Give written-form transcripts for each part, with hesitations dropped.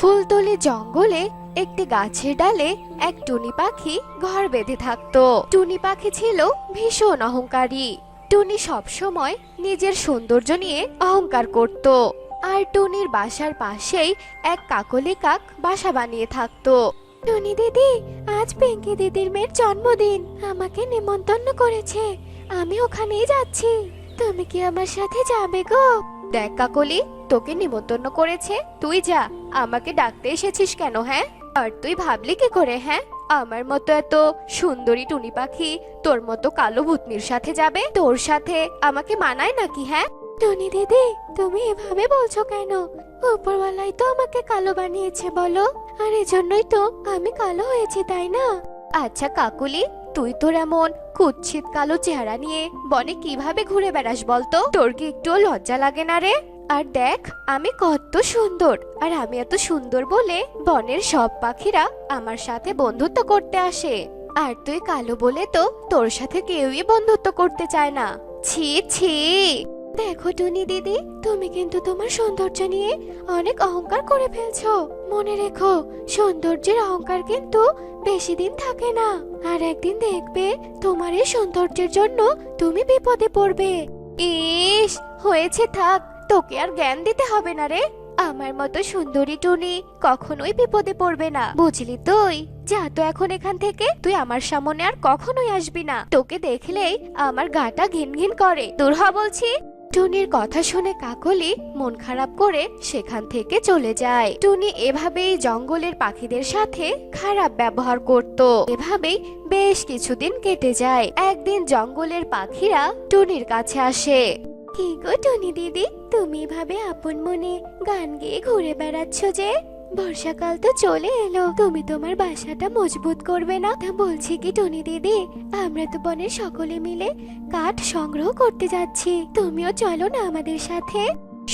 ফুলতলি জঙ্গলে একটি গাছের ডালে এক টুনি পাখি ঘর বেঁধে থাকতো। টুনি পাখি ছিল ভীষণ অহংকারী। টুনি সবসময় নিজের সৌন্দর্য নিয়ে অহংকার করত। আর টুনির বাসার পাশেই এক কাকলি কাক বাসা বানিয়ে থাকতো। টুনি দিদি, আজ পিঙ্কি দিদির মেয়ের জন্মদিন, আমাকে নেমন্তন্ন করেছে, আমি ওখানেই যাচ্ছি, তুমি কি আমার সাথে যাবে গো? দেখ কাকলি, তোকে নিমন্ত্রণ করেছে, তুই যা, আমাকে ডাকতে এসেছিস কেন? হ্যাঁ, আর তুই ভাবলি কি করে? হ্যাঁ, আমার মতো এত সুন্দরী টুনি পাখি তোর মতো কালো ভূতনির সাথে যাবে? তোর সাথে আমাকে মানায় নাকি? হ্যাঁ টুনি দিদি, তুমি এভাবে বলছো কেন? উপরওয়ালাই তো আমাকে কালো বানিয়েছে বলো, আর এজন্যই তো আমি কালো হয়েছি, তাই না? আচ্ছা কাকুলি, তুই তোর এমন কুৎসিত কালো চেহারা নিয়ে বনে কিভাবে ঘুরে বেড়াস বলতো? তোর কি একটু লজ্জা লাগে না রে? আর দেখ আমি কত সুন্দর, আর আমি এত সুন্দর বলে বনের সব পাখিরা আমার সাথে বন্ধুত্ব করতে আসে, আর তুই কালো বলে তো তোর সাথে কেউই বন্ধুত্ব করতে চায় না। ছি ছি। দেখো টুনি দিদি, তুমি কিন্তু তোমার সৌন্দর্য নিয়ে অনেক অহংকার করে ফেলছো। মনে রেখো, সৌন্দর্যের অহংকার কিন্তু বেশি দিন থাকে না, আর একদিন দেখবে তোমার এই সৌন্দর্যের জন্য তুমি বিপদে পড়বে। ইস, হয়েছে, থাক, তোকে আর জ্ঞান দিতে হবে না রে। আমার মতো সুন্দরী টুনি কখনোই বিপদে পড়বে না, বুঝলি? তুই যা তো এখন এখান থেকে, তুই আমার সামনে আর কখনোই আসবি না। তোকে দেখলেই আমার গাটা ঘিন ঘিন করে, দূর হ বলছি। টুনির কথা শুনে কাকলি মন খারাপ করে সেখান থেকে চলে যায়। টুনি এভাবেই জঙ্গলের পাখিদের সাথে খারাপ ব্যবহার করত। এভাবেই বেশ কিছুদিন কেটে যায়। একদিন জঙ্গলের পাখিরা টুনির কাছে আসে। কি গো টুনি দিদি, তুমি এভাবে আপন মনে গান গেয়ে ঘুরে বেড়াচ্ছ যে? বর্ষাকাল তো চলে এলো, তুমি তোমার বাসাটা মজবুত করবে না? তা বলছি কি টুনি দিদি, আমরা তো বনের সকলে মিলে কাঠ সংগ্রহ করতে যাচ্ছি, তুমিও চলো না আমাদের সাথে?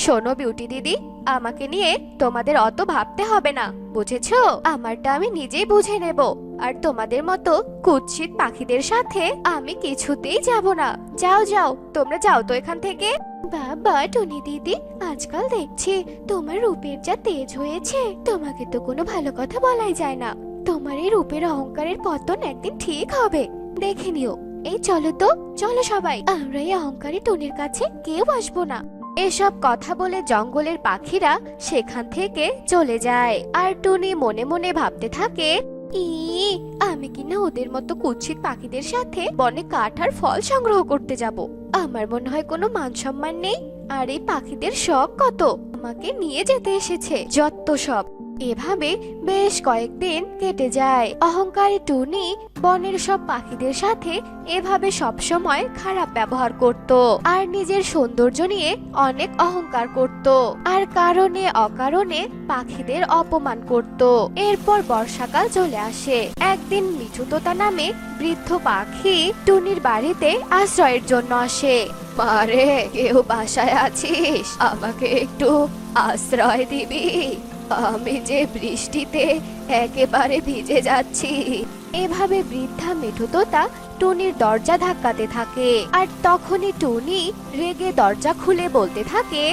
শোনো বিউটি দিদি, আমাকে নিয়ে তোমাদের অত ভাবতে হবে না, বুঝেছো? আমারটা আমি নিজেই বুঝে নেব, আর তোমাদের মতো কুৎসিত পাখিদের সাথে আমি কিছুতেই যাব না। যাও যাও, তোমরা যাও তো এখান থেকে। বাবা টুনি দিদি, আজকাল দেখছি তোমার রূপের যা তেজ হয়েছে, তোমাকে তো কোনো ভালো কথা বলাই যায় না। তোমার এই রূপের অহংকারের পতন একদিন ঠিক হবে, দেখে নিও। এই চলো তো, চলো সবাই, আমরা এই অহংকারী টুনির কাছে কেউ আসবো না। এসব কথা বলে জঙ্গলের পাখিরা সেখান থেকে চলে যায়। আর টুনি মনে মনে ভাবতে থাকে, আমি কিনা ওদের মতো কুৎসিত পাখিদের সাথে বনে কাঠ আর ফল সংগ্রহ করতে যাব? আমার মনে হয় কোনো মান সম্মান নেই, আর এই পাখিদের শখ কত, আমাকে নিয়ে যেতে এসেছে যত সব। এভাবে বেশ কয়েকদিন কেটে যায়। অহংকারী টুনি বনের সব পাখিদের সাথে এভাবে সব সময় খারাপ ব্যবহার করত, আর নিজের সৌন্দর্য নিয়ে অনেক অহংকার করত, আর কারণে অকারণে পাখিদের অপমান করত। এরপর বর্ষাকাল চলে আসে। একদিন মিঠু তোতা নামে বৃদ্ধ পাখি টুনির বাড়িতে আশ্রয়ের জন্য আসে। মারে, কেউ বাসায় আছিস? আমাকে একটু আশ্রয় দিবি? আমি যে বৃষ্টিতে একেবারে ভিজে যাচ্ছি। এভাবে বৃদ্ধা মিঠু তোতা টুনির দরজা ধাক্কাতে থাকে, আর তখনই টুনি রেগে দরজা খুলে বলতে থাকে,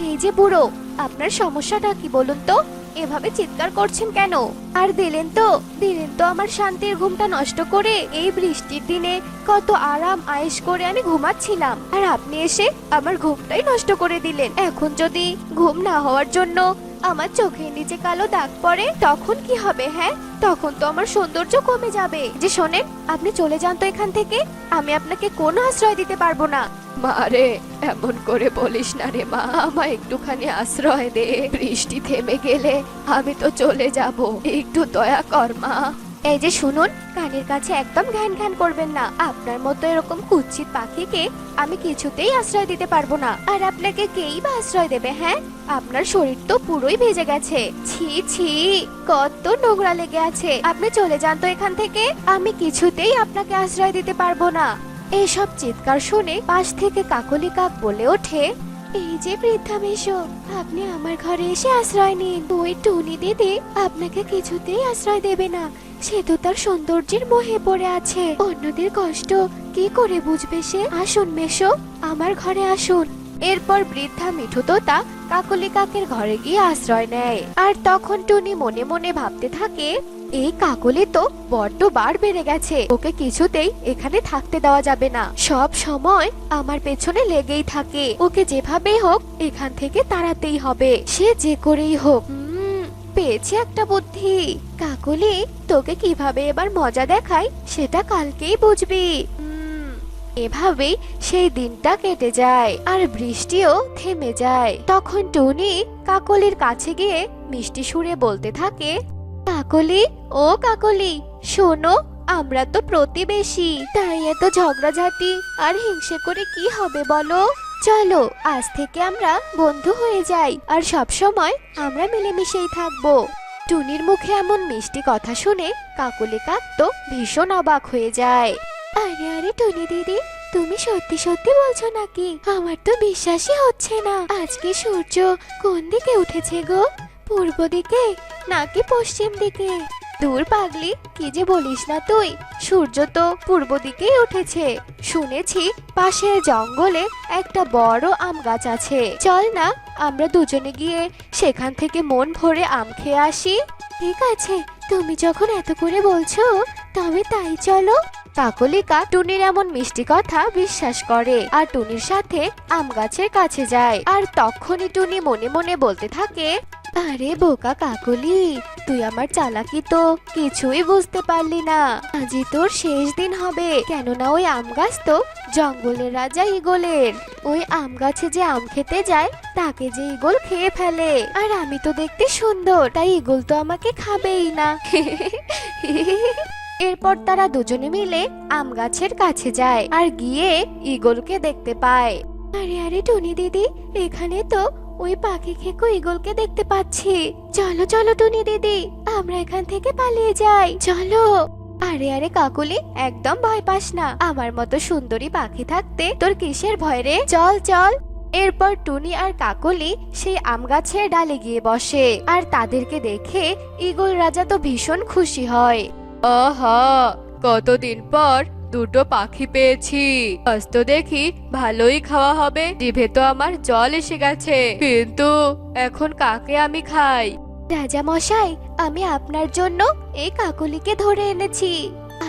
এই যে বুড়ো, আপনার সমস্যাটা কি বলুন তো? এভাবে চিৎকার করছেন কেন? আর দিলেন তো আমার শান্তির ঘুমটা নষ্ট করে। এই বৃষ্টির দিনে কত আরাম আয়েশ করে আমি ঘুমাচ্ছিলাম, আর আপনি এসে আমার ঘুমটাই নষ্ট করে দিলেন। এখন যদি ঘুম না হওয়ার জন্য আমার চোখের নিচে কালো দাগ পড়ে, তখন কি হবে? হ্যাঁ, তখন তো আমার সৌন্দর্য কমে যাবে। যে শোনেন, আপনি চলে যান তো এখান থেকে, আমি আপনাকে কোনো আশ্রয় দিতে পারবো না। মারে, এমন করে বলিস না রে মা, আমায় একটুখানি আশ্রয় দে, বৃষ্টি থেমে গেলে আমি তো চলে যাব, একটু দয়া কর মা। এই যে শুনুন, কানের কাছে একদম ঘ্যান ঘ্যান করবেন না। আপনার মতো এরকম কুৎসিত পাখিকে আমি কিছুতেই আশ্রয় দিতে পারবো না, আর আপনাকে কেই বা আশ্রয় দেবে? হ্যাঁ, আপনার শরীর তো পুরোই ভেজে গেছে, ছি ছি, কত নোংরা লেগে আছে। আপনি চলে যান তো এখান থেকে, আমি কিছুতেই আপনাকে আশ্রয় দিতে পারবো না। এসব চিৎকার শুনে পাশ থেকে কাকলি কাক বলে ওঠে, এই যে বৃদ্ধা মেশো, আপনি আমার ঘরে এসে আশ্রয় নিন। ওই টুনি দিদি আপনাকে কিছুতেই আশ্রয় দেবে না, সে তো তার সৌন্দর্যের মোহে পড়ে আছে, অন্যদের কষ্ট কি করে বুঝবে সে? আসুন মেশো, আমার ঘরে আসুন, এরপর বৃদ্ধা মিঠু তোতা কাকলি কাকের ঘরে গিয়ে আশ্রয় নেয়। আর তখন টুনি মনে মনে ভাবতে থাকে, এই কাকলি তো বড্ড বার বেড়ে গেছে, ওকে কিছুতেই এখানে থাকতে দেওয়া যাবে না। সব সময় আমার পেছনে লেগেই থাকে, ওকে যেভাবেই হোক এখান থেকে তাড়াতেই হবে, সে যে করেই হোক। পেয়েছি একটা বুদ্ধি। কাকলি, তোকে কিভাবে এবার মজা দেখাই সেটা কালকেই বুঝবি। এভাবেই সেই দিনটা কেটে যায় আর বৃষ্টিও থেমে যায়। তখন টুনি কাকলির কাছে গিয়ে মিষ্টি সুরে বলতে থাকে, কাকলি, ও কাকলি, শোনো, আমরা তো প্রতিবেশী, তাই এত ঝগড়াঝাটি আর হিংসে করে কি হবে বলো? চলো আজ থেকে আমরা বন্ধু হয়ে যাই আর সব সময় আমরা মিলেমিশেই থাকবো। টুনির মুখে এমন মিষ্টি কথা শুনে কাকলি কাক তো ভীষণ অবাক হয়ে যায়। আরে আরে টুনি দিদি, তুমি সত্যি সত্যি বলছো নাকি? আমার তো বিশ্বাসই হচ্ছে না। আজকে সূর্য কোন দিকে উঠেছে গো? পূর্ব দিকে নাকি পশ্চিম দিকে? দূর পাগলি, কি যে বলিস না তুই, সূর্য তো পূর্ব দিকেই উঠেছে। শুনেছি পাশের জঙ্গলে একটা বড় আম গাছ আছে, চল না আমরা দুজনে গিয়ে সেখান থেকে মন ভরে আম খেয়ে আসি। ঠিক আছে, তুমি যখন এত করে বলছো তবে তাই চলো। কাকলিকা টুনির এমন মিষ্টি কথা বিশ্বাস করে আর টুনির সাথে আম গাছের কাছে যায়। আর তখনই টুনি মনে মনে বলতে থাকে, আরে বোকা কাকলি, তুই আমার চালাকি তো কিছুই বুঝতে পারলি না। আজই তোর শেষ দিন হবে, কেননা ওই আম গাছ তো জঙ্গলের রাজা ঈগলের। ওই আম গাছে যে আম খেতে যায় তাকে যে ঈগল খেয়ে ফেলে, আর আমি তো দেখতে সুন্দর, তাই ঈগল তো আমাকে খাবেই না। এরপর তারা দুজনে মিলে আম গাছের কাছে যায় আর গিয়ে ঈগলকে দেখতে পায়। আরে আরে টুনি দিদি, এখানে তো ওই পাখি খেকো ঈগলকে দেখতে পাচ্ছি। চলো চলো টুনি দিদি, আমরা এখান থেকে পালিয়ে যাই, চলো। আরে আরে কাকুলি, একদম ভয় পাস না, আমার মতো সুন্দরী পাখি থাকতে তোর কিসের ভয় রে? চল চল। এরপর টুনি আর কাকলি সেই আম গাছের ডালে গিয়ে বসে আর তাদেরকে দেখে ঈগল রাজা তো ভীষণ খুশি হয়। আহা, কতদিন পর দুটো পাখি পেয়েছি, আজ তো দেখি ভালোই খাওয়া হবে। জিভে তো আমার জল এসে গেছে, কিন্তু এখন কাকে আমি খাই? রাজা মশাই, আমি আপনার জন্য এই কাকলিকে ধরে এনেছি,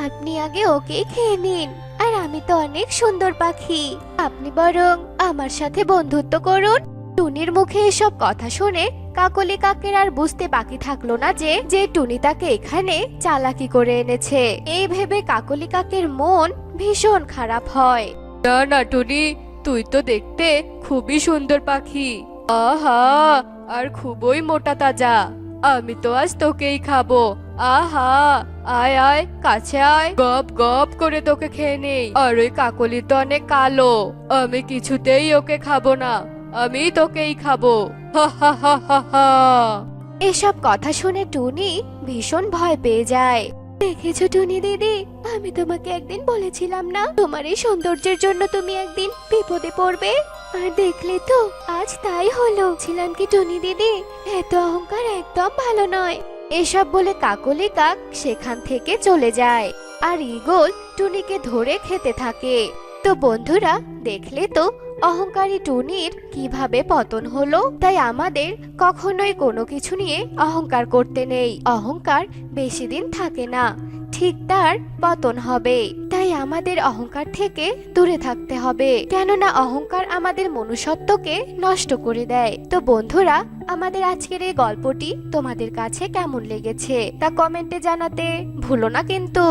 আপনি আগে ওকে খেয়ে নিন। আর আমি তো অনেক সুন্দর পাখি, আপনি বরং আমার সাথে বন্ধুত্ব করুন। টুনির মুখে এসব কথা শুনে কাকলি কাকের আর বুঝতে বাকি থাকলো না যে যে টুনি তাকে এখানে চালাকি করে এনেছে। এই ভেবে কাকলি কাকের মন ভীষণ খারাপ হয়। না না টুনি, তুই তো দেখতে খুবই সুন্দর পাখি, আহা, আর খুবই মোটা তাজা। আমি তো আজ তোকেই খাবো। আহা, আয় আয় কাছে আয়, গপ গপ করে তোকে খেয়ে নেই। আর ওই কাকলি তো অনেক কালো, আমি কিছুতেই ওকে খাবো না, আমি তোকেই খাবো। হা হা হা হা হা। এসব কথা শুনে টুনি ভীষণ ভয় পেয়ে যায়। দেখেছো টুনি দিদি, আমি তোমাকে একদিন বলেছিলাম না তোমার এই সৌন্দর্যের জন্য তুমি একদিন বিপদে পড়বে? আর দেখলে তো আজ তাই হলো। ছিলাম কি টুনি দিদি, এত অহংকার একদম ভালো নয়। এসব বলে কাকলি কাক সেখান থেকে চলে যায় আর ঈগল টুনিকে ধরে খেতে থাকে। তো বন্ধুরা, দেখলে তো অহংকারী টুনির কিভাবে পতন হলো। তাই আমাদের কখনোই কোনো কিছু নিয়ে অহংকার করতে নেই। অহংকার বেশি দিন থাকে না, ঠিক তার পতন হবে। তাই আমাদের অহংকার থেকে দূরে থাকতে হবে, কেননা অহংকার আমাদের মনুষ্যত্বকে নষ্ট করে দেয়। তো বন্ধুরা, আমাদের আজকের এই গল্পটি তোমাদের কাছে কেমন লেগেছে তা কমেন্টে জানাতে ভুলো না কিন্তু।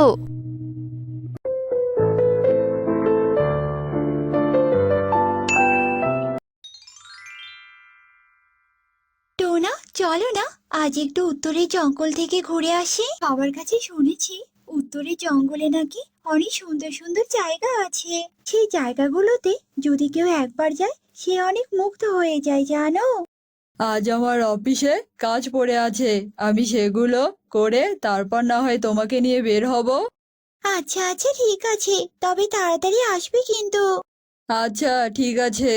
টোনা, চলো না আজ একটু উত্তরের জঙ্গল থেকে ঘুরে আসি। সবার কাছে শুনেছি উত্তরের জঙ্গলে নাকি অনেক সুন্দর সুন্দর জায়গা আছে। সেই জায়গাগুলোতে যদি কেউ একবার যায় সে অনেক মুগ্ধ হয়ে যায়, জানো। আজ আমার অফিসে কাজ পড়ে আছে, আমি সেগুলো করে তারপর না হয় তোমাকে নিয়ে বের হব। আচ্ছা আচ্ছা ঠিক আছে, তবে তাড়াতাড়ি আসবে কিন্তু। আচ্ছা ঠিক আছে।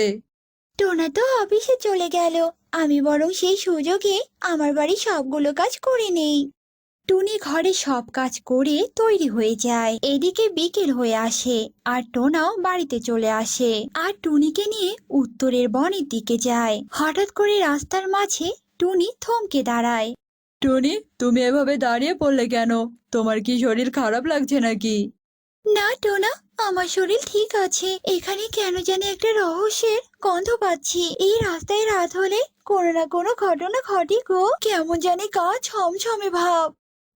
টোনা তো অফিসে চলে গেল, আমি বরং সেই সুযোগে আমার বাড়ির সবগুলো কাজ করে নেই। টুনি ঘরে সব কাজ করে তৈরি হয়ে যায়। এদিকে বিকেল হয়ে আসে আর টোনাও বাড়িতে চলে আসে আর টুনিকে নিয়ে উত্তরের বনের দিকে যায়। হঠাৎ করে রাস্তার মাঝে টুনি থমকে দাঁড়ায়। টুনি, তুমি এভাবে দাঁড়িয়ে পড়লে কেন? তোমার কি শরীর খারাপ লাগছে নাকি? না টোনা, আমার শরীর ঠিক আছে। এখানে কেন জানি একটা রহস্যের গন্ধ পাচ্ছি। এই রাস্তায় রাত হলে কোনো না কোনো ঘটনা ঘটে গো। কেমন জানি গা ছমছমে ভাব।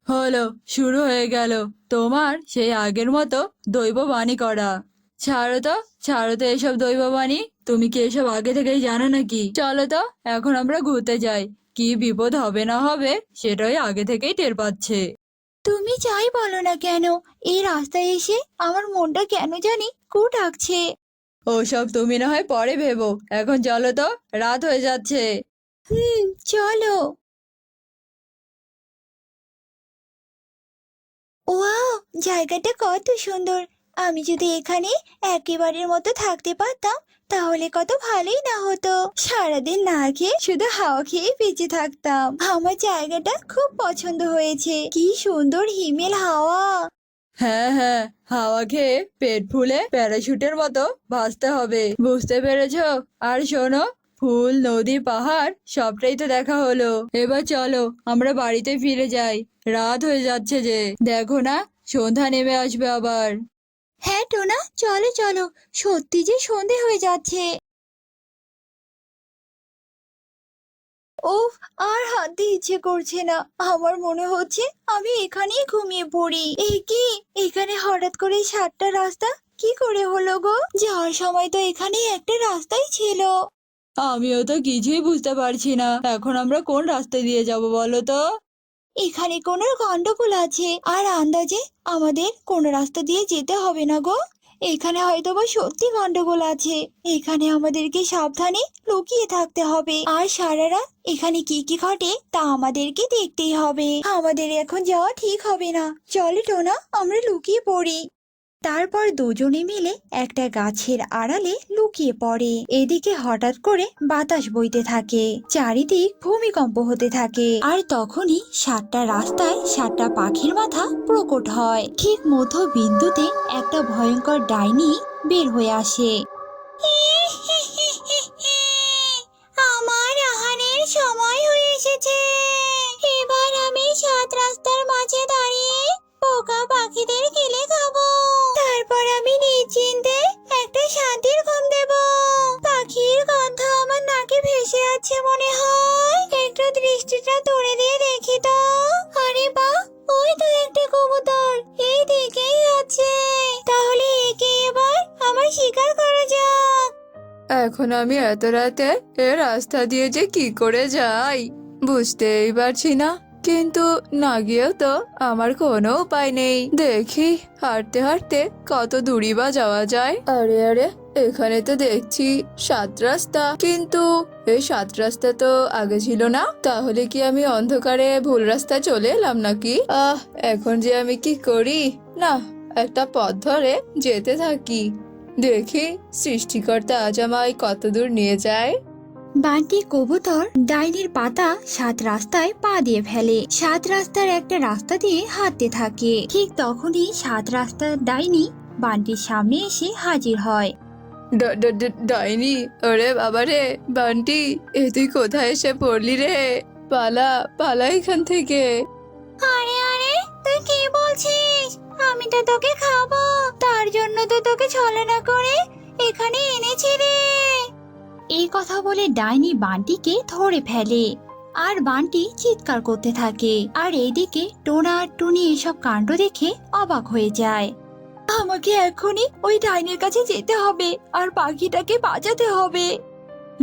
হলো, শুরু হয়ে গেল তোমার সেই আগের মতো দৈববাণী করা। ছাড়ো তো এসব দৈববাণী। তুমি কি এসব আগে থেকেই জানো নাকি? চলো তো, এখন আমরা ঘুরতে যাই। কি বিপদ হবে না হবে সেটাই আগে থেকেই টের পাচ্ছে। তুমি যাই বলো না কেন, এই রাস্তায় এসে আমার মনটা কেন জানি কু ডাকছে। ওসব তুমি না হয় পরে ভেবো, এখন চলো তো, রাত হয়ে যাচ্ছে। চলো। ওয়াও, জায়গাটা কত সুন্দর। আমি যদি এখানে একেবারের মতো থাকতে পারতাম তাহলে কত ভালোই না হতো। সারাদিন না খেয়ে শুধু হাওয়া খেয়ে বেঁচে থাকতাম। আমার জায়গাটা খুব পছন্দ হয়েছে। কি সুন্দর হিমেল হাওয়া। হ্যাঁ হ্যাঁ, হাওয়া খেয়ে পেট ফুলে প্যারাশুটের মতো ভাসতে হবে, বুঝতে পেরেছো? আর শোনো, ফুল, নদী, পাহাড় সবটাই তো দেখা হলো। এবার চলো আমরা বাড়িতে ফিরে যাই, রাত হয়ে যাচ্ছে যে। দেখো না, সন্ধ্যা নেমে আসবে আবার। হ্যাঁ টোনা, চলো চলো, সত্যি যে সন্ধে হয়ে যাচ্ছে। উফ, আর হাঁটতে ইচ্ছে করছে না। আমার মনে হচ্ছে আমি এখানেই ঘুমিয়ে পড়ি। এই কি, এখানে হঠাৎ করে 7টা রাস্তা কি করে হলো গো? যাওয়ার সময় তো এখানে একটা রাস্তাই ছিল। আমিও তো কিছুই বুঝতে পারছি না, এখন আমরা কোন রাস্তা দিয়ে যাব বলো তো? এখানে কোনো গন্ডগোল আছে, আর আন্দাজে আমাদের কোন রাস্তা দিয়ে যেতে হবে না গো। এখানে হয়তোবা সত্যি গন্ডগোল আছে। এখানে আমাদেরকে সাবধানে লুকিয়ে থাকতে হবে। আর সারা রাত এখানে কি কি ঘটে তা আমাদেরকে দেখতেই হবে। আমাদের এখন যাওয়া ঠিক হবে না। চলো টোনা, আমরা লুকিয়ে পড়ি। তারপর দুজনে মিলে একটা গাছের আড়ালে লুকিয়ে পড়ে। এদিকে হঠাৎ করে বাতাস বইতে থাকে, চারিদিক ভূমিকম্প হতে থাকে। আর তখনই 7টা রাস্তায় 7টা পাখির মাথা প্রকট হয়। ঠিক মধ্য বিন্দুতে একটা ভয়ঙ্কর ডাইনি বের হয়ে আসে। আমার আহারের সময় হয়ে এসেছে। এবার আমি 7 রাস্তার মাঝে দাঁড়িয়ে পোকা পাখিদের গিলে খাবো। তারপর আমি নিশ্চিন্তে একটা শান্তির ঘুম দেব। পাখির গন্ধ আমার নাকে ভেসে আছে মনে হয়। একটু দৃষ্টিটা তুলে দিয়ে দেখি তো। আরে বাহ, ওই তো একটা কবুতর এই দিকেই আছে। তাহলে একে এবার আমার শিকার করা যাক। এখন আমি এত রাতে এ রাস্তা দিয়ে যে কি করে যাই বুঝতেই পারছি না, কিন্তু না গিয়েও তো আমার কোনো উপায় নেই। দেখি হাঁটতে হাঁটতে কত দূরই বা যাওয়া যায়। আরে আরে, এখানে তো দেখছি 7 রাস্তা, কিন্তু এই 7 রাস্তা তো আগে ছিল না। তাহলে কি আমি অন্ধকারে ভুল রাস্তা চলে এলাম নাকি? এখন যে আমি কি করি? না, একটা পথ ধরে যেতে থাকি, দেখি সৃষ্টিকর্তা আজ আমায় কত দূর নিয়ে যায়। বান্টি কবুতর ডাইনির পাতা 7 রাস্তায় পা দিয়ে ফেলে। 7 রাস্তার একটা রাস্তা দিয়ে হাঁটতে থাকে। ঠিক তখনই 7 রাস্তার ডাইনি বান্টির সামনে এসে হাজির হয়। ডাইনি, ওরে বাবা রে, বান্টি, এ তুই কোথায় এসে পড়লি রে? পালা পালা এখান থেকে। আরে আরে, তুই কি বলছিস? আমি তো তোকে খাবো, তার জন্য তো তোকে ছলনা করে এখানে এনেছি রে। এই কথা বলে ডাইনি বান্টিকে ধরে ফেলে আর বান্টি চিৎকার করতে থাকে। আর এইদিকে টোনা আর টুনি এসব কাণ্ড দেখে অবাক হয়ে যায়। আমাকে এখনই ওই ডাইনির কাছে যেতে হবে আর পাখিটাকে বাঁচাতে হবে।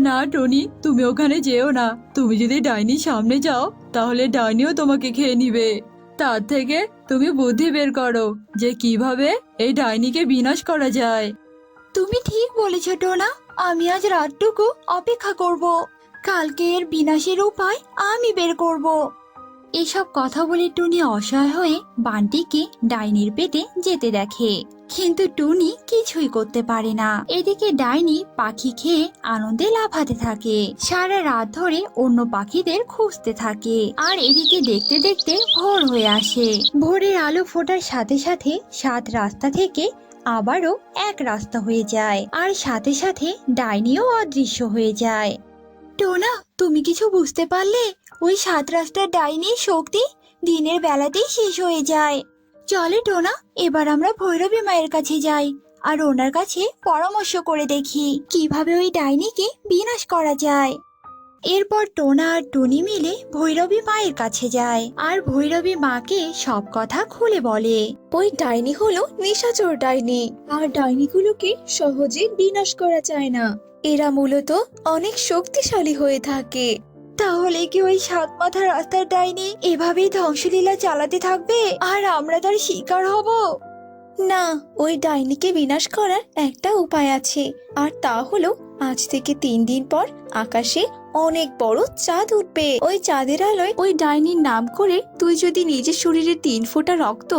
না টনি, তুমি ওখানে যেও না। তুমি যদি ডাইনির সামনে যাও তাহলে ডাইনিও তোমাকে খেয়ে নিবে। তার থেকে তুমি বুদ্ধি বের করো যে কিভাবে এই ডাইনিকে বিনাশ করা যায়। তুমি ঠিক বলেছ টোনা, আমি আজ রাতটুকু অপেক্ষা করব। কালকে এর বিনাশের উপায় আমি বের করব। এসব কথা বলে টুনি অসহায় হয়ে বানটিকে ডাইনির পেটে যেতে দেখে, কিন্তু টুনি কিছুই করতে পারে না। এদিকে ডাইনি পাখি খেয়ে আনন্দে লাফাতে থাকে, সারা রাত ধরে অন্য পাখিদের খুঁজতে থাকে। আর এদিকে দেখতে দেখতে ভোর হয়ে আসে। ভোরের আলো ফোটার সাথে সাথে 7 রাস্তা থেকে আবারও এক রাস্তা হয়ে যায়, আর সাথে সাথে ডাইনিও অদৃশ্য হয়ে যায়। টোনা, তুমি কিছু বুঝতে পারলে? ওই 7 রাস্তার ডাইনির শক্তি দিনের বেলাতেই শেষ হয়ে যায়। চলে টোনা, এবার আমরা ভৈরবী মায়ের কাছে যাই আর ওনার কাছে পরামর্শ করে দেখি কিভাবে ওই ডাইনিকে বিনাশ করা যায়। এরপর টোনা আর টুনি মিলে ভৈরবী মায়ের কাছে যায় আর ভৈরবী মাকে সব কথা খুলে বলে। ওই ডাইনি হলো নিশাচর ডাইনি, আর ডাইনিগুলোকে সহজে বিনাশ করা যায় না। এরা মূলত অনেক শক্তিশালী হয়ে থাকে। তাহলে কি ওই 7 মাথার রাস্তার ডাইনি এভাবেই ধ্বংসলীলা চালাতে থাকবে আর আমরা তার শিকার হব? না, ওই ডাইনিকে বিনাশ করার একটা উপায় আছে, আর তা হলো আজ থেকে 3 দিন পর আকাশে অনেক বড় চাঁদ উঠবে। ওই চাঁদের আলোয় ওই ডাইনির নাম করে তুই যদি নিজের শরীরে 3 ফোঁটা রক্ত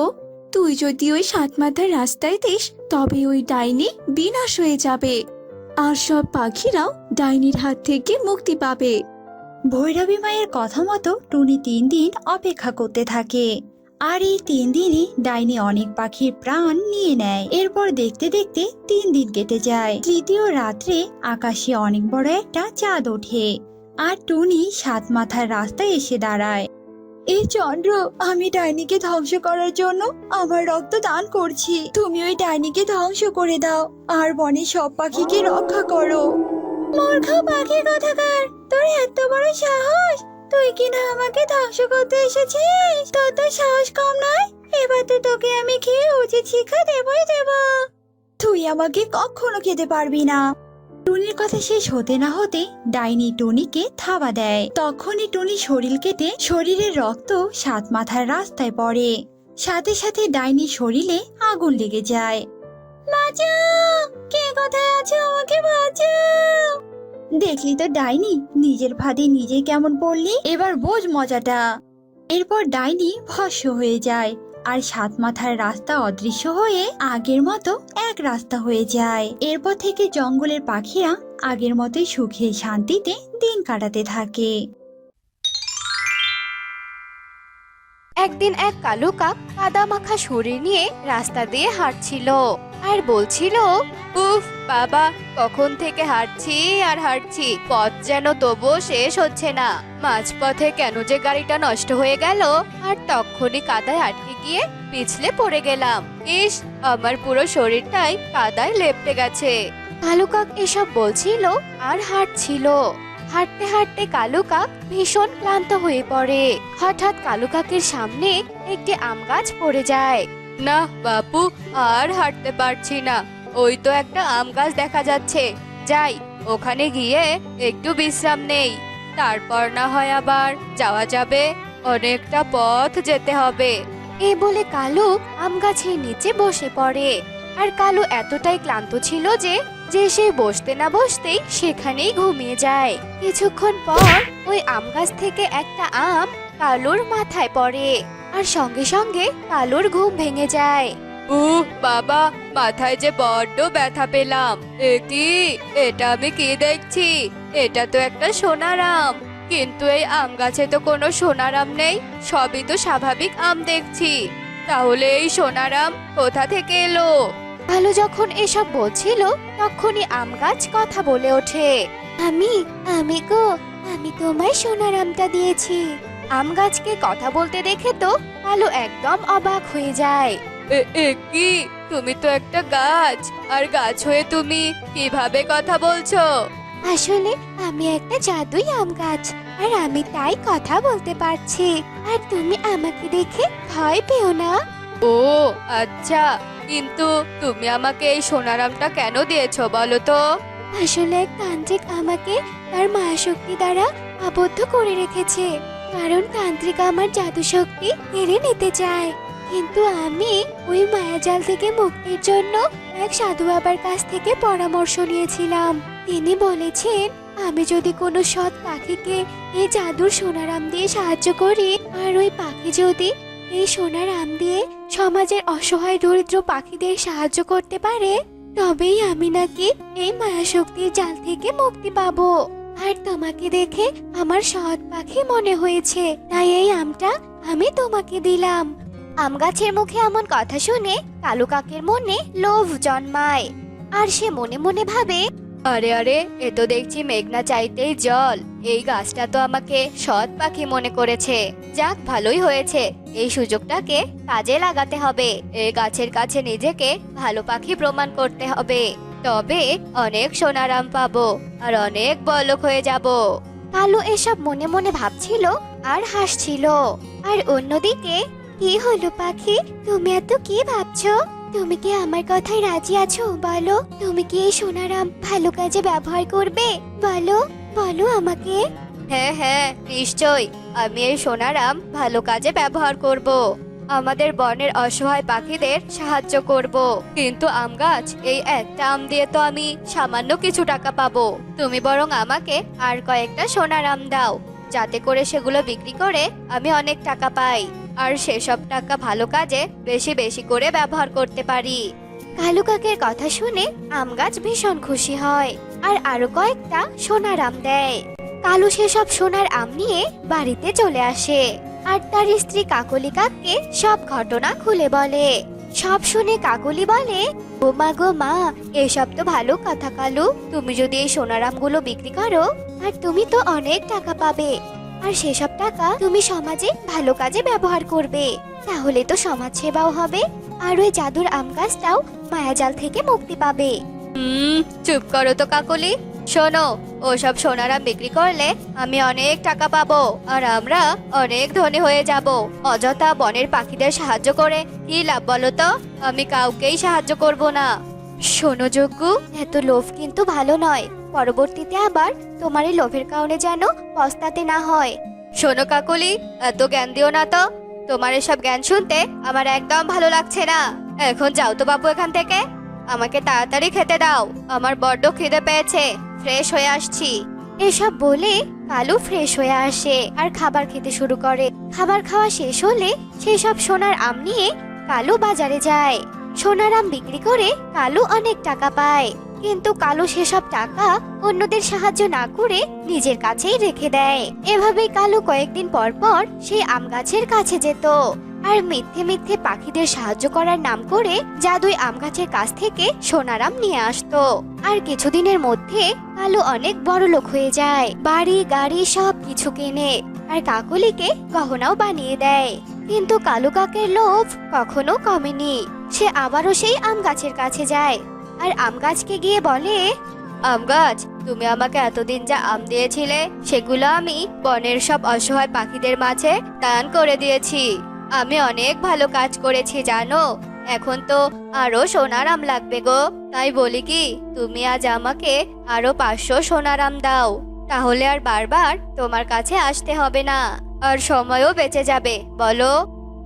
তুই যদি ওই 7 মাথার রাস্তায় দিস, তবে ওই ডাইনি বিনাশ হয়ে যাবে আর সব পাখিরাও ডাইনির হাত থেকে মুক্তি পাবে। ভৈরবী মায়ের কথা মতো টুনি 3 দিন অপেক্ষা করতে থাকে, আর এই 3 দিনই ডাইনি অনেক পাখির প্রাণ নিয়ে নেয়। এরপর দেখতে দেখতে 3 দিন কেটে যায়। তৃতীয় রাত্রে আকাশে অনেক বড় একটা চাঁদ ওঠে আর টুনি 7 মাথার রাস্তায় এসে দাঁড়ায়। এই চন্দ্র, আমি ডাইনিকে ধ্বংস করার জন্য আমার রক্ত দান করছি। তুমি ওই ডাইনিকে ধ্বংস করে দাও আর বনের সব পাখিকে রক্ষা করো। মূর্খ পাখি কোথাকার, তোর এত বড় সাহস! তুই কিনা আমাকে ধ্বংস করতে এসেছিস? তোর তো সাহস কম নয়। এবার তো তোকে আমি খেয়ে উচিত শিক্ষা দেবই দেব। তুই আমাকে কখনো খেতে পারবি না। টুনির কথা শেষ হতে না হতে ডাইনি টুনিকে থাবা দেয়। তখনই টুনি শরীর কেটে শরীরের রক্ত 7 মাথার রাস্তায় পড়ে। সাথে সাথে ডাইনির শরীরে আগুন লেগে যায়। বাঁচাও! কে কোথায় আছো? আমাকে বাঁচাও! দেখলি তো ডাইনি, নিজের ফাঁদে নিজে কেমন পড়লি। এবার বোঝ মজাটা। এরপর ডাইনি ভস্ম হয়ে যায় আর 7 মাথার রাস্তা অদৃশ্য হয়ে আগের মতো এক রাস্তা হয়ে যায়। এরপর থেকে জঙ্গলের পাখিরা আগের মতোই সুখে শান্তিতে দিন কাটাতে থাকে। একদিন এক কালো কাক কাদা মাখা শরীর নিয়ে রাস্তা দিয়ে হাঁটছিল আর বলছিল, উফ বাবা, কখন থেকে হাঁটছি আর হাঁটছি, পথ যেন তবুও শেষ হচ্ছে না। মাঝপথে কেন যে গাড়িটা নষ্ট হয়ে গেল, আর তখনই কাদায় আটকে গিয়ে পিছলে পড়ে গেলাম। ইস, আমার পুরো শরীরটাই কাদায় লেপ্টে গেছে। কালো কাক এসব বলছিল আর হাঁটছিল। হাঁটতে হাঁটতে কালো কাক ভীষণ ক্লান্ত হয়ে পড়ে। হঠাৎ কালো কাকের সামনে একটি আম গাছ পড়ে যায়। না বাপু, আর হাঁটতে পারছি না। ওই তো একটা আম গাছ দেখা যাচ্ছে, যাই ওখানে গিয়ে একটু বিশ্রাম নেই, তারপর না হয় আবার যাওয়া যাবে। অনেকটা পথ যেতে হবে। এই বলে কালু আম গাছের নিচে বসে পড়ে। আর কালু এতটাই ক্লান্ত ছিল যে সে বসতে না বসতেই সেখানেই ঘুমিয়ে যায়। কিছুক্ষণ পর ওই আম গাছ থেকে একটা আম কালুর মাথায় পড়ে আর সঙ্গে সঙ্গে কালুর ঘুম ভেঙে যায়। বাবা, মাথায় যে বড্ড ব্যথা পেলাম। এটা আমি কি দেখছি? এটা তো একটা সোনার আম, কিন্তু এই আম গাছে তো কোনো সোনার আম নেই, সবই তো স্বাভাবিক আম দেখছি। তাহলে এই সোনার আম কোথা থেকে এলো? কালু যখন এসব বলছিল তখনই আম গাছ কথা বলে ওঠে। আমি তোমায় সোনার আমটা দিয়েছি। আম গাছকে কথা বলতে দেখে তো কালু একদম অবাক হয়ে যায়। কি, তুমি তো একটা গাছ, আর গাছ হয়ে তুমি কিভাবে কথা বলছো? আসলে আমি একটা জাদুই আম গাছ, আর আমি তাই কথা বলতে পারছি। আর তুমি আমাকে দেখে ভয় পেও না। ও আচ্ছা, কিন্তু তুমি আমাকে এই সোনার আমটা কেন দিয়েছো বলো তো? আসলে এক তান্ত্রিক আমাকে তার মায়া শক্তি দ্বারা আবদ্ধ করে রেখেছে, কারণ তান্ত্রিক আমার জাদু শক্তি কেড়ে নিতে চায়। কিন্তু আমি ওই মায়াজাল থেকে মুক্তির জন্য এক সাধু বাবার কাছ থেকে পরামর্শ নিয়েছিলাম। তিনি বলেছেন আমি যদি কোনো সৎ পাখিকে এই জাদুর সোনার আম দিয়ে সাহায্য করি, আর ওই পাখি যদি এই সোনার আম দিয়ে সমাজের অসহায় দরিদ্র পাখিদের সাহায্য করতে পারে, তবেই আমি নাকি এই মায়াশক্তির জাল থেকে মুক্তি পাবো। আর তোমাকে দেখে আমার সৎ পাখি মনে হয়েছে, তাই এই আমটা আমি তোমাকে দিলাম। আম গাছের মুখে এমন কথা শুনে কালু কাকের মনে লোভ জন্মায়, আর সে মনে মনে ভাবে, আরে আরে, এ তো দেখছি মেঘনা চাইতেই জল। এই গাছটা তো আমাকে সৎ পাখি মনে করেছে। যাক, ভালোই হয়েছে, এই সুযোগটাকে কাজে লাগাতে হবে। এই গাছের কাছে নিজেকে ভালো পাখি প্রমাণ করতে হবে, তবে অনেক সোনার আম পাবো আর অনেক বড়লোক হয়ে যাব। কালু এসব মনে মনে ভাবছিল আর হাসছিল। আর অন্যদিকে, কি হলো পাখি, তুমি এত কি ভাবছো? তুমি কি আমার কথায় রাজি আছো? বলো, তুমি কি এই সোনার আম ভালো কাজে ব্যবহার করবে? বলো বলো আমাকে। হ্যাঁ হ্যাঁ, নিশ্চয়, আমি এই সোনার আম ভালো কাজে ব্যবহার করব। আমাদের বনের অসহায় পাখিদের সাহায্য করব। কিন্তু আম গাছ, এই একটা আম দিয়ে তো আমি সামান্য কিছু টাকা পাবো। তুমি বরং আমাকে আর কয়েকটা সোনার আম দাও, যাতে করে সেগুলো বিক্রি করে আমি অনেক টাকা পাই, আর সেসব টাকা ভালো কাজে বেশি বেশি করে ব্যবহার করতে পারি। কালু কাকের কথা শুনে আম গাছ ভীষণ খুশি হয় আর আরো কয়েকটা সোনার আম দেয়। কালু সেসব সোনার আম নিয়ে বাড়িতে চলে আসে আর তার স্ত্রী কাকলি কাককে সব ঘটনা খুলে বলে। সব শুনে কাকলি বলে, ও মা গো মা, এসব তো ভালো কথা কালু। তুমি যদি এই সোনার আমগুলো বিক্রি করো, আর তুমি তো অনেক টাকা পাবে, আর সেসব টাকা তুমি সমাজে ভালো কাজে ব্যবহার করবে, তাহলে তো সমাজ সেবাও হবে, আর ওই জাদুর আম গাছটাও মায়াজাল থেকে মুক্তি পাবে। চুপ করো তো কাকলি। শোনো, ওসব সোনার আম বিক্রি করলে আমি অনেক টাকা পাবো, আর আমরা অনেক ধনী হয়ে যাব। অযথা বনের পাখিদের সাহায্য করে কি লাভ বলো তো? আমি কাউকেই সাহায্য করব না। শোনো যজ্ঞু, এত লোভ কিন্তু ভালো নয়, পরবর্তীতে আবার তোমার এই লোভের কারণে যেন পস্তাতে না হয়। শোনো কাকলি, এত জ্ঞান দিও না তো। তোমার এসব জ্ঞান শুনতে আমার একদম ভালো লাগছে না। এখন যাও তো বাবু এখান থেকে, আমাকে তাড়াতাড়ি খেতে দাও, আমার বড্ড খিদে পেয়েছে। ফ্রেশ হয়ে আসছি। এসব বলে কালু ফ্রেশ হয়ে আসে আর খাবার খেতে শুরু করে। খাবার খাওয়া শেষ হলে সেসব সোনার আম নিয়ে কালু বাজারে যায়। সোনার আম বিক্রি করে কালু অনেক টাকা পায়, কিন্তু কালু সেসব টাকা অন্যদের সাহায্য না করে নিজের কাছেই রেখে দেয়। এভাবেই কালু কয়েকদিন পর পর সেই আম গাছের কাছে যেত আর মিথ্যে মিথ্যে পাখিদের সাহায্য করার নাম করে জাদুই আম গাছের কাছ থেকে সোনার আম নিয়ে আসতো। আর কিছুদিনের মধ্যে কালু অনেক বড় লোক হয়ে যায়, বাড়ি গাড়ি সব কিছু কেনে আর কাকলিকে গহনাও বানিয়ে দেয়। কিন্তু কালু কাকের লোভ কখনো কমেনি। সে আবারও সেই আম গাছের কাছে যায় আর আম গাছকে গিয়ে বলে, আম গাছ, তুমি আমাকে এতদিন যা আম দিয়েছিলে সেগুলো আমি বনের সব অসহায় পাখিদের মাঝে দান করে দিয়েছি। আমি অনেক ভালো কাজ করেছি জানো। এখন তো আরো সোনার আম লাগবে গো, তাই বলি কি, তুমি আজ আমাকে আরো 500 সোনার আম দাও, তাহলে আর বারবার তোমার কাছে আসতে হবে না, আর সময়ও বেঁচে যাবে। বলো।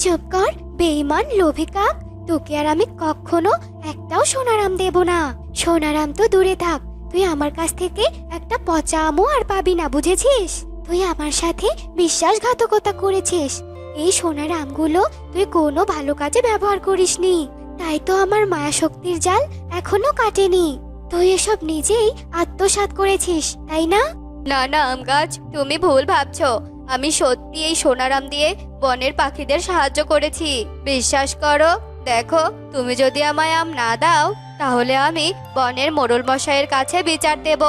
চুপ কর বেঈমান লোভী কাক, তোকে আর আমি কখনো একটাও সোনার আম দেব না। সোনার আম তো দূরে থাক, তুই আমার কাছ থেকে একটা পচা আমও আর পাবি না, বুঝেছিস? তুই আমার সাথে বিশ্বাসঘাতকতা করেছিস। এই সোনার আমগুলো তুই কোনো ভালো কাজে ব্যবহার করিসনি, তাই তো আমার মায়া শক্তির জাল এখনো কাটেনি। তুই এসব নিজেই আত্মসাৎ করেছিস, তাই না? না না আম গাছ, তুমি ভুল ভাবছো। আমি সত্যি এই সোনার আম দিয়ে বনের পাখিদের সাহায্য করেছি, বিশ্বাস করো। দেখো, তুমি যদি আমায় আম না দাও, তাহলে আমি বনের মোড়ল মশাইয়ের কাছে বিচার দেব।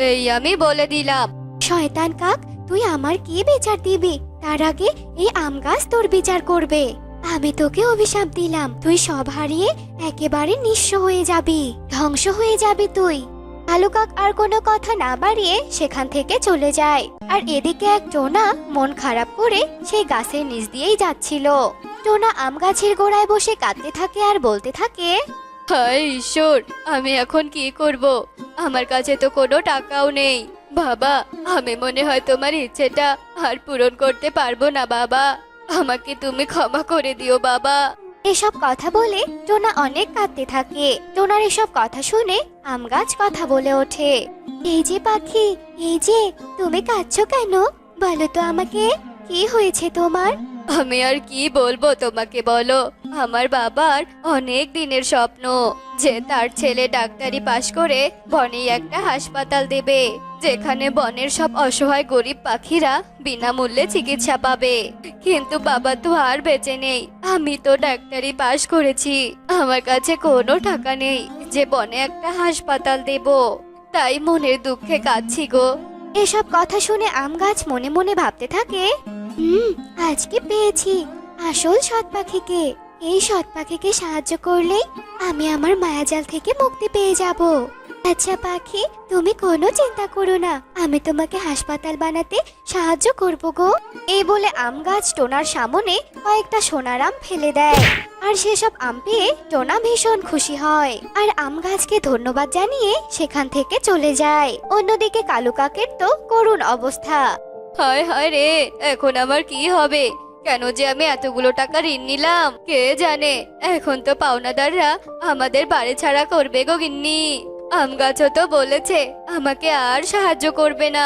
এই আমি বলে দিলাম। শয়তান কাক, তুই আমার কি বিচার দিবি? তার আগে এই আম গাছ তোর বিচার করবে। আমি তোকে অভিশাপ দিলাম, তুই সব হারিয়ে একেবারে নিঃস্ব হয়ে যাবি, ধ্বংস হয়ে যাবি তুই। কালু কাক আর কোনো কথা না বাড়িয়ে সেখান থেকে চলে যায়। আর এদিকে এক টোনা মন খারাপ করে সেই গাছের নিচ দিয়েই যাচ্ছিল। টোনা আম গাছের গোড়ায় বসে কাঁদতে থাকে আর বলতে থাকে, হায় ঈশ্বর, আমি এখন কি করব? আমার কাছে তো কোনো টাকাও নেই। বাবা, আমি মনে হয় তোমার ইচ্ছেটা আর পূরণ করতে পারবো না বাবা। আমাকে তুমি ক্ষমা করে দিও বাবা। এসব কথা বলে টোনা অনেক কাঁদতে থাকে। টোনার এসব কথা শুনে আম গাছ কথা বলে ওঠে। এই যে পাখি, এই যে, তুমি কাঁদছো কেন? বলো তো আমাকে, কি হয়েছে তোমার? আমি আর কি বলবো তোমাকে, বলো। আমার বাবার অনেক দিনের স্বপ্ন যে তার ছেলে ডাক্তারি পাশ করে বনে একটা হাসপাতাল দেবে, যেখানে বনের সব অসহায় গরিব পাখিরা বিনামূল্যে চিকিৎসা পাবে। কিন্তু বাবা তো আর বেঁচে নেই। আমি তো ডাক্তারি পাশ করেছি, আমার কাছে কোনো টাকা নেই যে বনে একটা হাসপাতাল দেব। তাই মনের দুঃখে কাঁদছি গো। এসব কথা শুনে আম গাছ মনে মনে ভাবতে থাকে, আজকে পেয়েছি আসল সৎ পাখিকে। এই সৎ পাখিকে সাহায্য করলেই আমি আমার মায়াজাল থেকে মুক্তি পেয়ে যাব। আচ্ছা পাখি, তুমি কোনো চিন্তা করো না, আমি তোমাকে হাসপাতাল বানাতে সাহায্য করব গো। এই বলে আম গাছ টোনার সামনে কয়েকটা সোনার আম ফেলে দেয়। আর সেসব আম পেয়ে টোনা ভীষণ খুশি হয় আর আম গাছকে ধন্যবাদ জানিয়ে সেখান থেকে চলে যায়। অন্যদিকে কালু কাকের তো করুণ অবস্থা। হায় হায় রে, এখন আমার কি হবে? কেন যে আমি এতগুলো টাকা ঋণ নিলাম, কে জানে। এখন তো পাওনাদাররা আমাদের বাড়ি ছাড়া করবে গো গিন্নি। আম গাছও তো বলেছে আমাকে আর সাহায্য করবে না।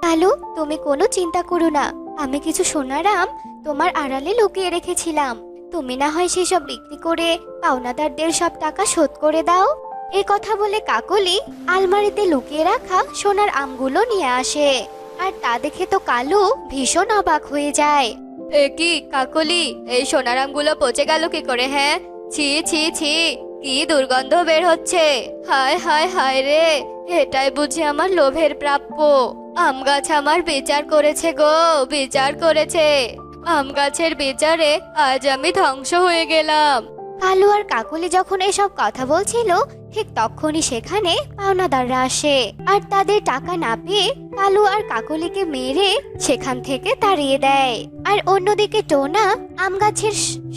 কালু, তুমি কোনো চিন্তা করো না, আমি কিছু সোনার আম তোমার আড়ালে লুকিয়ে রেখেছিলাম। তুমি না হয় সেসব বিক্রি করে পাওনাদারদের সব টাকা শোধ করে দাও। এ কথা বলে কাকলি আলমারিতে লুকিয়ে রাখা সোনার আমগুলো নিয়ে আসে। আর তা দেখে তো কালু ভীষণ অবাক হয়ে যায়। এ কি কাকলি, এই সোনার আমগুলো পচে গেল কি করে? হ্যাঁ, ছি ছি ছি, কি দুর্গন্ধ বের হচ্ছে। হায় হায় হায় রে, এটাই বুঝি আমার লোভের প্রাপ্য। আম গাছ আমার বিচার করেছে গো, বিচার করেছে। আম গাছের বিচারে আজ আমি ধ্বংস হয়ে গেলাম। কালু আর কাকলি যখন এসব কথা বলছিল, ঠিক তখনই সেখানে পাওনাদাররা আসে। আর তাদের টাকা না পেয়ে কালু আর কাকলিকে মেরে সেখান থেকে তাড়িয়ে দেয়। আর অন্যদিকে টোনা আম গাছের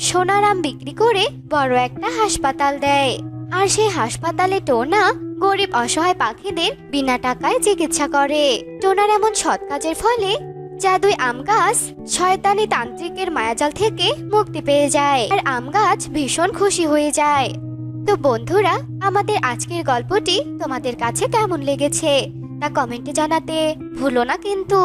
সোনার আম বিক্রি করে বড় একটা হাসপাতাল দেয়। আর সেই হাসপাতালে টোনা গরিব অসহায় পাখিদের বিনা টাকায় চিকিৎসা করে। টোনার এমন সৎ কাজের ফলে জাদুই আম গাছ শয়তানি তান্ত্রিকের মায়াজাল থেকে মুক্তি পেয়ে যায় আর আম গাছ ভীষণ খুশি হয়ে যায়। তো বন্ধুরা, আমাদের আজকের গল্পটি তোমাদের কাছে কেমন লেগেছে তা কমেন্টে জানাতে ভুলো না কিন্তু।